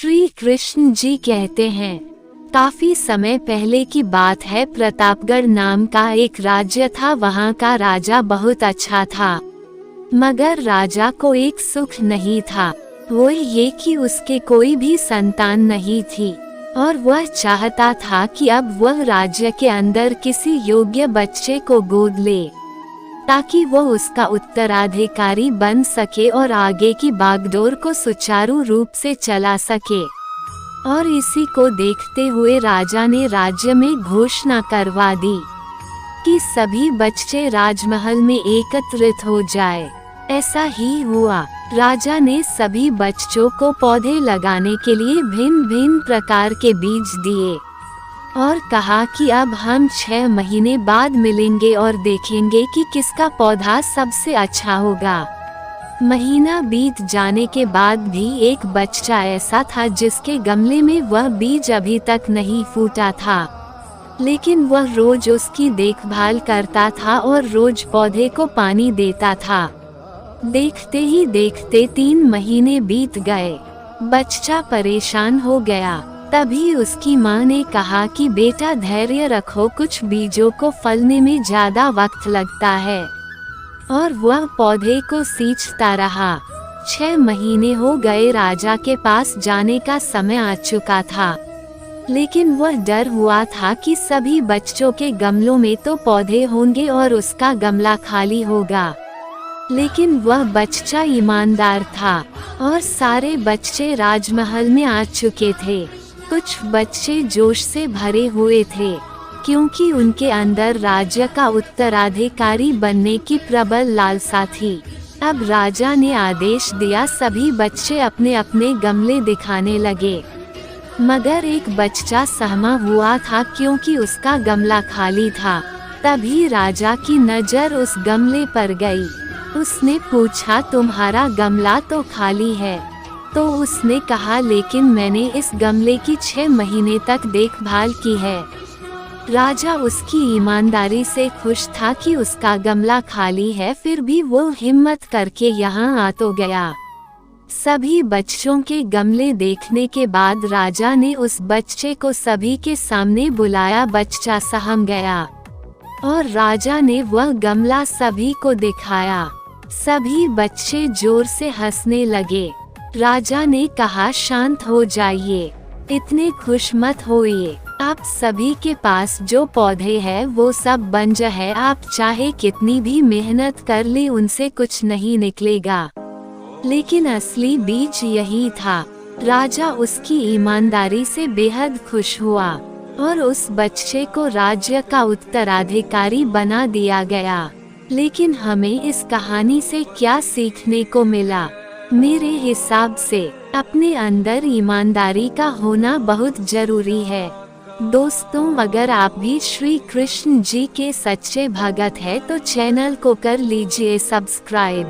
श्री कृष्ण जी कहते हैं, काफी समय पहले की बात है। प्रतापगढ़ नाम का एक राज्य था। वहाँ का राजा बहुत अच्छा था, मगर राजा को एक सुख नहीं था। वो ये कि उसके कोई भी संतान नहीं थी और वह चाहता था कि अब वह राज्य के अंदर किसी योग्य बच्चे को गोद ले, ताकि वह उसका उत्तराधिकारी बन सके और आगे की बागडोर को सुचारू रूप से चला सके। और इसी को देखते हुए राजा ने राज्य में घोषणा करवा दी कि सभी बच्चे राजमहल में एकत्रित हो जाए। ऐसा ही हुआ। राजा ने सभी बच्चों को पौधे लगाने के लिए भिन्न भिन्न प्रकार के बीज दिए और कहा कि अब हम 6 महीने बाद मिलेंगे और देखेंगे कि किसका पौधा सबसे अच्छा होगा। महीना बीत जाने के बाद भी एक बच्चा ऐसा था जिसके गमले में वह बीज अभी तक नहीं फूटा था, लेकिन वह रोज उसकी देखभाल करता था और रोज पौधे को पानी देता था। देखते ही देखते 3 महीने बीत गए। बच्चा परेशान हो गया। तभी उसकी माँ ने कहा कि बेटा धैर्य रखो, कुछ बीजों को फलने में ज्यादा वक्त लगता है। और वह पौधे को सींचता रहा। 6 महीने हो गए। राजा के पास जाने का समय आ चुका था, लेकिन वह डर हुआ था कि सभी बच्चों के गमलों में तो पौधे होंगे और उसका गमला खाली होगा। लेकिन वह बच्चा ईमानदार था और सारे बच्चे राजमहल में आ चुके थे। कुछ बच्चे जोश से भरे हुए थे, क्योंकि उनके अंदर राज्य का उत्तराधिकारी बनने की प्रबल लालसा थी। अब राजा ने आदेश दिया, सभी बच्चे अपने अपने गमले दिखाने लगे। मगर एक बच्चा सहमा हुआ था, क्योंकि उसका गमला खाली था। तभी राजा की नजर उस गमले पर गई। उसने पूछा, तुम्हारा गमला तो खाली है? तो उसने कहा, लेकिन मैंने इस गमले की 6 महीने तक देखभाल की है। राजा उसकी ईमानदारी से खुश था कि उसका गमला खाली है, फिर भी वो हिम्मत करके यहाँ आ तो गया। सभी बच्चों के गमले देखने के बाद राजा ने उस बच्चे को सभी के सामने बुलाया। बच्चा सहम गया और राजा ने वह गमला सभी को दिखाया। सभी बच्चे जोर से हंसने लगे। राजा ने कहा, शांत हो जाइए, इतने खुश मत होइए। आप सभी के पास जो पौधे हैं वो सब बंजर है। आप चाहे कितनी भी मेहनत कर ले, उनसे कुछ नहीं निकलेगा। लेकिन असली बीज यही था। राजा उसकी ईमानदारी से बेहद खुश हुआ और उस बच्चे को राज्य का उत्तराधिकारी बना दिया गया। लेकिन हमें इस कहानी से क्या सीखने को मिला? मेरे हिसाब से अपने अंदर ईमानदारी का होना बहुत जरूरी है। दोस्तों, अगर आप भी श्री कृष्ण जी के सच्चे भगत हैं तो चैनल को कर लीजिए सब्सक्राइब।